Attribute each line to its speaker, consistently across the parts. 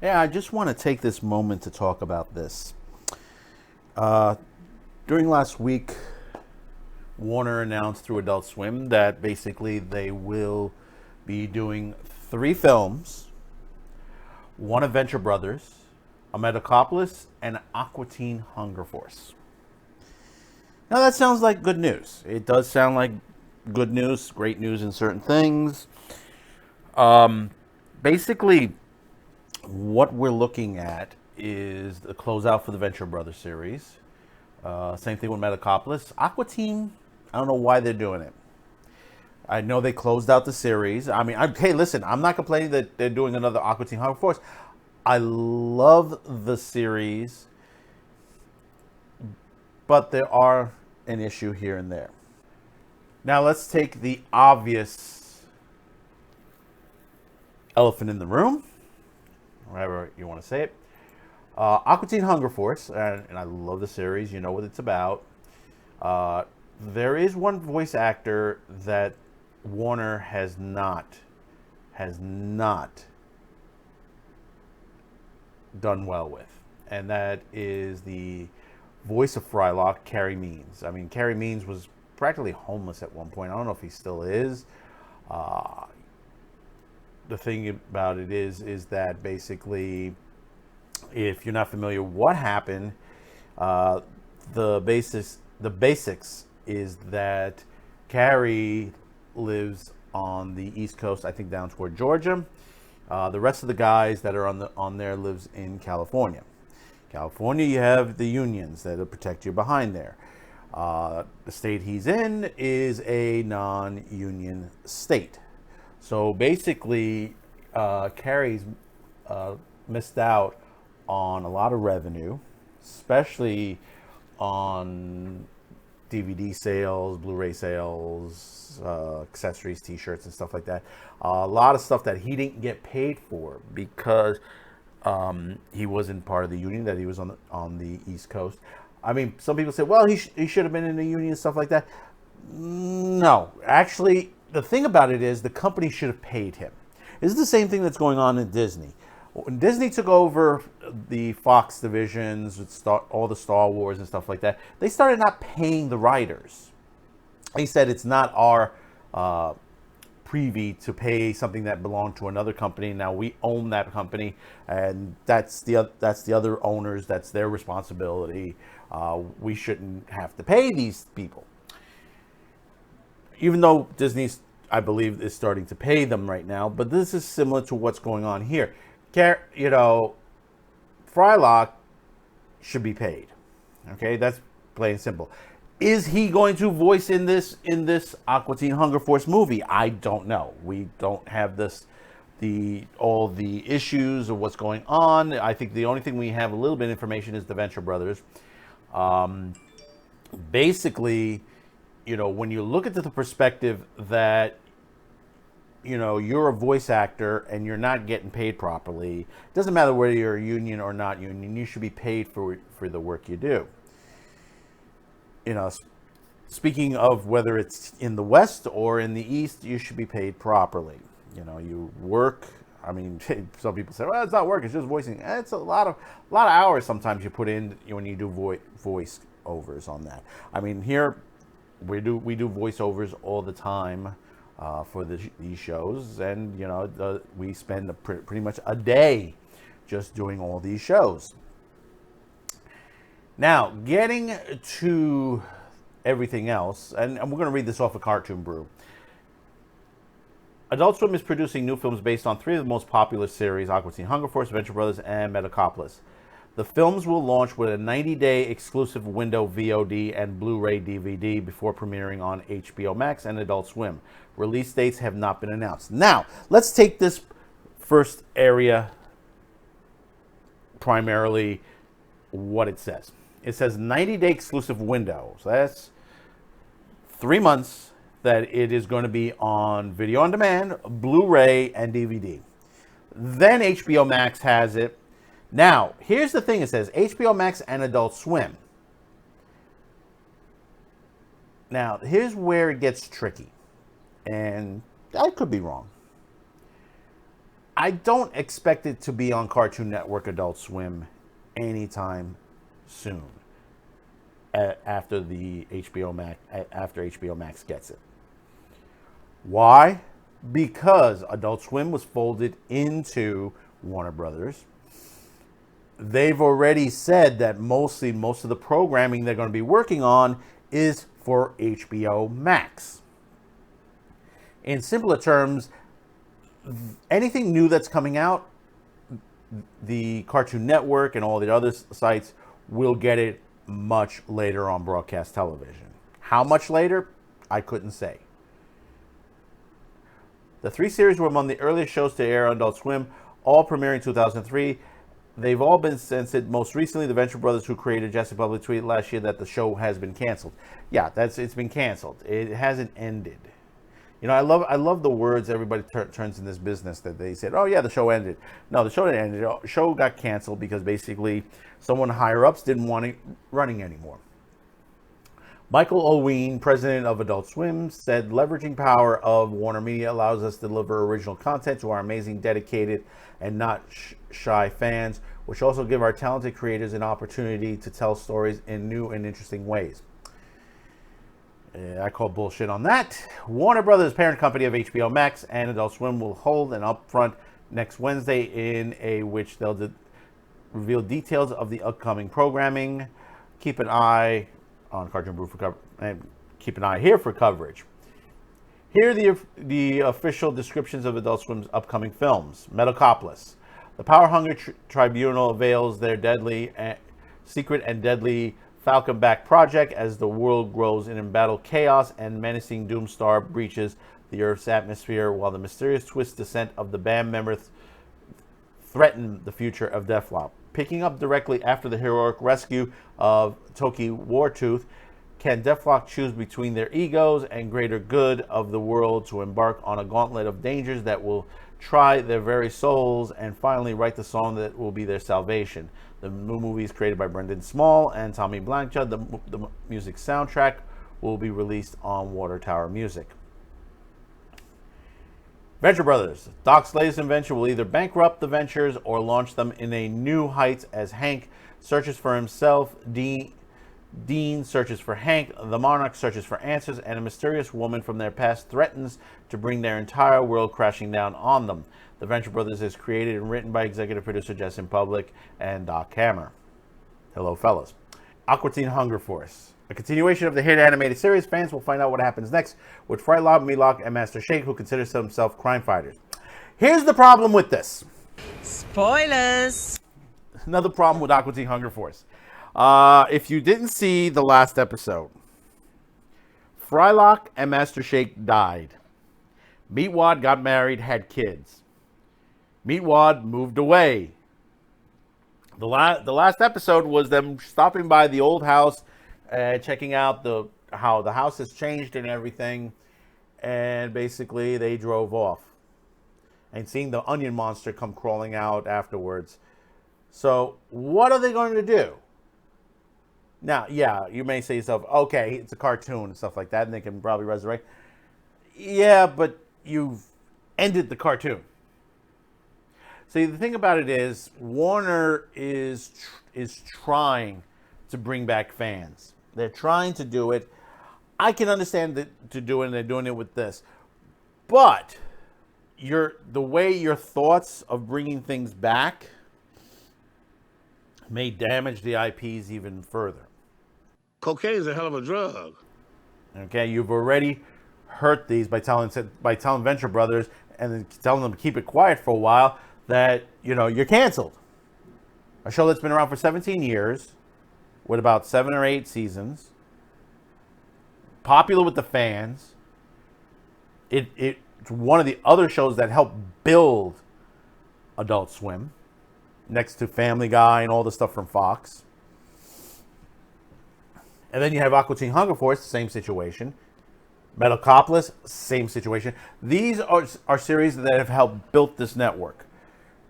Speaker 1: Yeah, I just want to take this moment to talk about this. Uh, During last week, Warner announced through Adult Swim that basically they will be doing three films: one Adventure Brothers, a Metacopolis, and Aqua Teen Hunger Force. Now that sounds like good news. It does sound like good news, great news in certain things. Um, Basically, what we're looking at is the closeout for the Venture Brothers series. Same thing with Metacopolis. Aqua Teen, I don't know why they're doing it. I know they closed out the series. I mean, hey, listen, I'm not complaining that they're doing another Aqua Teen Hunger Force. I love the series, but there are an issue here and there. Now, let's take the obvious elephant in the room, whatever you want to say it. Aqua Teen Hunger Force, and I love the series. You know what it's about. Uh, there is one voice actor that Warner has not done well with, and that is the voice of Frylock, Carrie Means. I mean, Carrie Means was practically homeless at one point. I don't know if he still is. Uh, the thing about it is that basically, if you're not familiar what happened, uh, the basics is that Carrie lives on the East Coast, I think down toward Georgia. The rest of the guys that are on there lives in California. California, you have the unions that'll protect you behind there. The state he's in is a non-union state. So basically, Carrie's missed out on a lot of revenue, especially on DVD sales, Blu-ray sales, accessories, T-shirts, and stuff like that. A lot of stuff that he didn't get paid for because he wasn't part of the union, that he was on the East Coast. I mean, some people say, well, he should have been in the union and stuff like that. No, actually, the thing about it is the company should have paid him. This is the same thing that's going on in Disney. When Disney took over the Fox divisions, all the Star Wars and stuff like that, they started not paying the writers. They said it's not our privy to pay something that belonged to another company. Now we own that company, and that's the other owners. That's their responsibility. We shouldn't have to pay these people, even though Disney's, I believe, is starting to pay them right now. But this is similar to what's going on here. You know, Frylock should be paid. Okay, that's plain and simple. Is he going to voice in this Aqua Teen Hunger Force movie? I don't know. We don't have the all the issues of what's going on. I think the only thing we have a little bit of information is the Venture Brothers. Um, Basically, when you look at the perspective that you're a voice actor and you're not getting paid properly, it doesn't matter whether you're a union or not union, you should be paid for the work you do. you know Speaking of whether it's in the West or in the East, you should be paid properly. You work. I mean, some people say, "Well, it's not work; it's just voicing." It's a lot of hours sometimes you put in when you do voice overs on that. I mean, here we do voiceovers all the time for these shows, and we spend pretty much a day just doing all these shows. Now, getting to everything else, and we're going to read this off of Cartoon Brew. Adult Swim is producing new films based on three of the most popular series: Aqua Teen Hunger Force, Venture Brothers, and Metacopolis. The films will launch with a 90-day exclusive window VOD and Blu-ray DVD before premiering on HBO Max and Adult Swim. Release dates have not been announced. Now, let's take this first area, primarily what it says. It says 90-day exclusive window. So that's 3 months that it is going to be on video on demand, Blu-ray, and DVD. Then HBO Max has it. Now, here's the thing. It says HBO Max and Adult Swim. Now, here's where it gets tricky. And I could be wrong. I don't expect it to be on Cartoon Network, Adult Swim, anytime soon. After HBO Max gets it. Why? Because Adult Swim was folded into Warner Brothers. They've already said that most of the programming they're going to be working on is for HBO Max. In simpler terms, anything new that's coming out, the Cartoon Network and all the other sites will get it much later on broadcast television. How much later? I couldn't say. The 3 series were among the earliest shows to air on Adult Swim, all premiering in 2003. They've all been censored. Most recently, the Venture Brothers, who created Jesse Public, tweeted last year that the show has been canceled. Yeah, it's been canceled. It hasn't ended. You know, I love the words everybody turns in this business that they said, oh yeah, the show ended. No, the show didn't end. The show got canceled because basically someone higher ups didn't want it running anymore. Michael Owen, president of Adult Swim, said leveraging power of Warner Media allows us to deliver original content to our amazing, dedicated, and not shy fans, which also give our talented creators an opportunity to tell stories in new and interesting ways. I call bullshit on that. Warner Brothers, parent company of HBO Max and Adult Swim, will hold an upfront next Wednesday in which they'll reveal details of the upcoming programming. Keep an eye on Cartoon Brew for coverage, and keep an eye here for coverage. Here are the official descriptions of Adult Swim's upcoming films. Metalocalypse. The Power Hunger Tribunal avails their secret and deadly Falconback project as the world grows in embattled chaos and menacing Doomstar breaches the Earth's atmosphere, while the mysterious twist descent of the band members threaten the future of Deathloop. Picking up directly after the heroic rescue of Toki Wartooth, can Deathloop choose between their egos and greater good of the world to embark on a gauntlet of dangers that will try their very souls and finally write the song that will be their salvation? The new movie is created by Brendan Small and Tommy Blanchard. The music soundtrack will be released on Water Tower Music. Venture Brothers. Doc's latest invention will either bankrupt the Ventures or launch them in a new heights as Hank searches for himself, Dean searches for Hank, the Monarch searches for answers, and a mysterious woman from their past threatens to bring their entire world crashing down on them. The Venture Brothers is created and written by executive producer Justin Public and Doc Hammer. Hello, fellas. Aqua Teen Hunger Force. A continuation of the hit animated series. Fans will find out what happens next with Frylock, Meatlock, and Master Shake, who considers themselves crime fighters. Here's the problem with this.
Speaker 2: Spoilers.
Speaker 1: Another problem with Aqua Teen Hunger Force. If you didn't see the last episode, Frylock and Master Shake died. Meatwad got married, had kids. Meatwad moved away. The last episode was them stopping by the old house, checking out how the house has changed and everything, and basically they drove off. And seeing the onion monster come crawling out afterwards. So what are they going to do? Now, yeah, you may say to yourself, okay, it's a cartoon and stuff like that, and they can probably resurrect. Yeah, but you've ended the cartoon. See, the thing about it is, Warner is trying to bring back fans. They're trying to do it. I can understand to do it, and they're doing it with this. But the way your thoughts of bringing things back may damage the IPs even further.
Speaker 3: Cocaine is a hell of a drug.
Speaker 1: Okay, you've already hurt these by telling Venture Brothers and then telling them to keep it quiet for a while that, you're canceled. A show that's been around for 17 years with about 7 or 8 seasons, popular with the fans. It's one of the other shows that helped build Adult Swim, next to Family Guy and all the stuff from Fox. And then you have Aqua Teen Hunger Force, same situation. Metalocalypse, same situation. These are series that have helped build this network.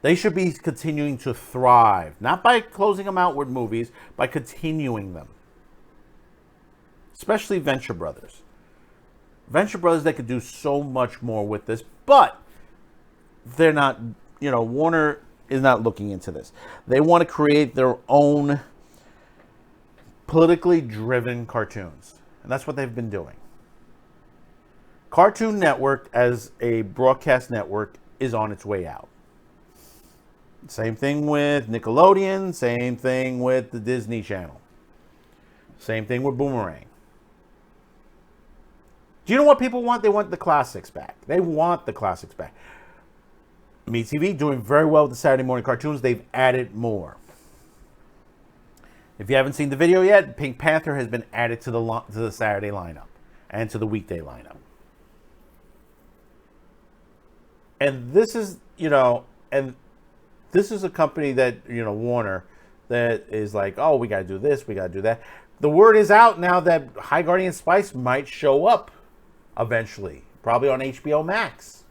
Speaker 1: They should be continuing to thrive, not by closing them out with movies, by continuing them. Especially Venture Brothers. Venture Brothers, they could do so much more with this, but they're not Warner is not looking into this. They want to create their own politically driven cartoons. And that's what they've been doing. Cartoon Network as a broadcast network is on its way out. Same thing with Nickelodeon, same thing with the Disney Channel. Same thing with Boomerang. Do you know what people want? They want the classics back. They want the classics back. MeTV doing very well with the Saturday morning cartoons. They've added more. If you haven't seen the video yet, Pink Panther has been added to the Saturday lineup and to the weekday lineup. And this is, this is a company that, Warner, that is like, oh, we got to do this, we got to do that. The word is out now that High Guardian Spice might show up eventually, probably on HBOMAX.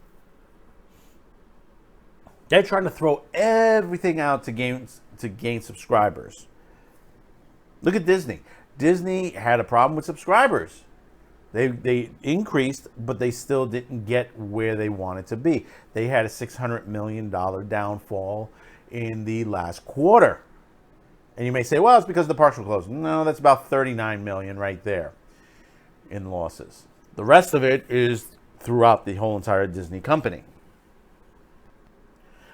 Speaker 1: They're trying to throw everything out to gain subscribers. Look at Disney. Disney had a problem with subscribers. They increased, but they still didn't get where they wanted to be. They had a $600 million downfall in the last quarter. And you may say, well, it's because the parks were closed. No, that's about $39 million right there in losses. The rest of it is throughout the whole entire Disney company.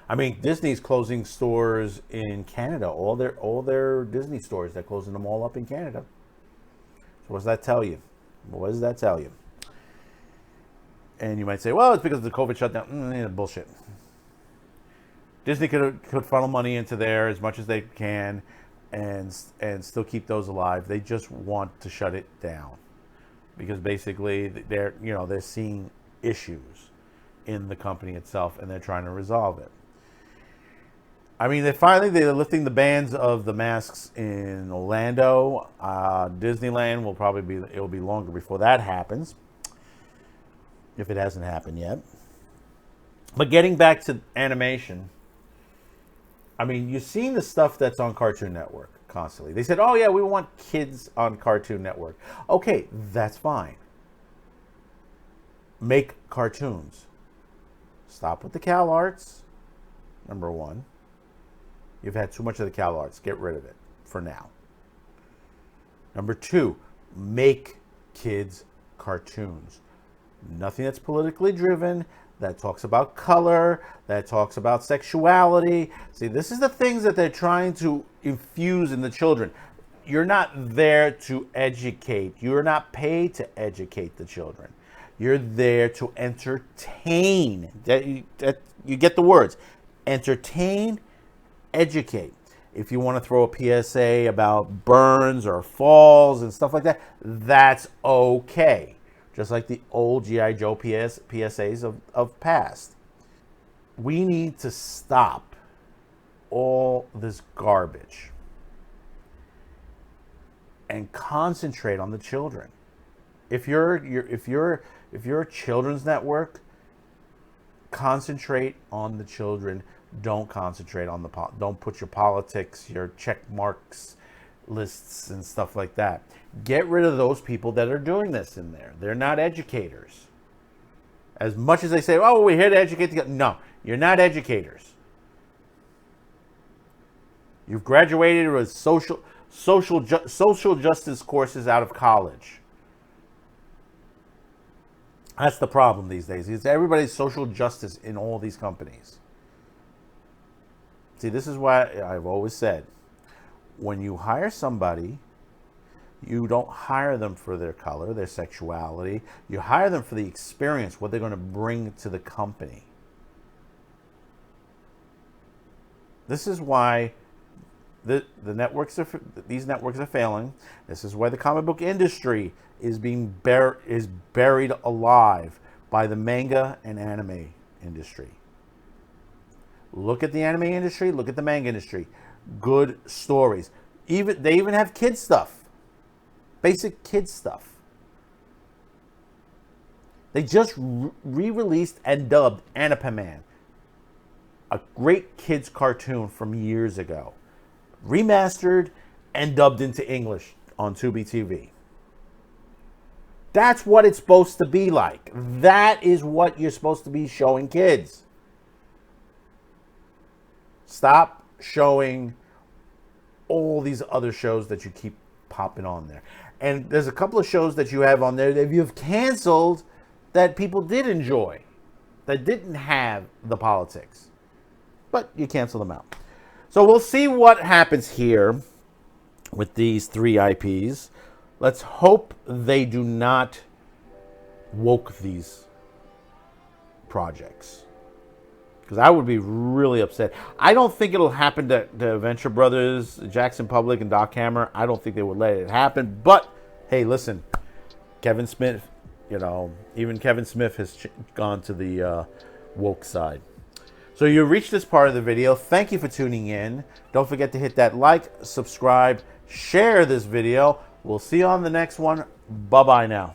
Speaker 1: I mean, Disney's closing stores in Canada. All their Disney stores, they're closing them all up in Canada. So what does that tell you? What does that tell you? And you might say, well, it's because of the COVID shutdown. Bullshit. Disney could funnel money into there as much as they can and still keep those alive. They just want to shut it down because basically they're seeing issues in the company itself and they're trying to resolve it. I mean, they're lifting the bans of the masks in Orlando. Disneyland it'll be longer before that happens, if it hasn't happened yet. But getting back to animation, I mean, you've seen the stuff that's on Cartoon Network constantly. They said, oh yeah, we want kids on Cartoon Network. Okay, that's fine. Make cartoons. Stop with the Cal Arts, number one. You've had too much of the Cal Arts. Get rid of it for now. Number two, make kids cartoons. Nothing that's politically driven, that talks about color, that talks about sexuality. See, this is the things that they're trying to infuse in the children. You're not there to educate. You're not paid to educate the children. You're there to entertain. You get the words. Entertain, educate. If you want to throw a PSA about burns or falls and stuff like that, that's okay. Just like the old G.I. Joe PSAs of past. We need to stop all this garbage and concentrate on the children. If you're a children's network, concentrate on the children. Don't concentrate on don't put your politics, your check marks lists and stuff like that. Get rid of those people that are doing this in there. They're not educators. As much as they say, oh, we're here to educate. No, you're not educators. You've graduated with social justice courses out of college. That's the problem these days. It's everybody's social justice in all these companies. See, this is why I've always said, when you hire somebody, you don't hire them for their color, their sexuality. You hire them for the experience, what they're going to bring to the company. This is why these networks are failing. This is why the comic book industry is buried alive by the manga and anime industry. Look at the anime industry. Look at the manga industry. Good stories. They even have kid stuff. Basic kid stuff. They just re-released and dubbed Anipaman, a great kids cartoon from years ago, remastered and dubbed into English on Tubi TV. That's what it's supposed to be like. That is what you're supposed to be showing kids. Stop showing all these other shows that you keep popping on there. And there's a couple of shows that you have on there that you've canceled that people did enjoy, that didn't have the politics. But you cancel them out. So we'll see what happens here with these 3 IPs. Let's hope they do not woke these projects, because I would be really upset. I don't think it'll happen to Venture Brothers, Jackson Public, and Doc Hammer. I don't think they would let it happen. But hey, listen, Kevin Smith, even Kevin Smith has gone to the woke side. So you reached this part of the video. Thank you for tuning in. Don't forget to hit that like, subscribe, share this video. We'll see you on the next one. Bye-bye now.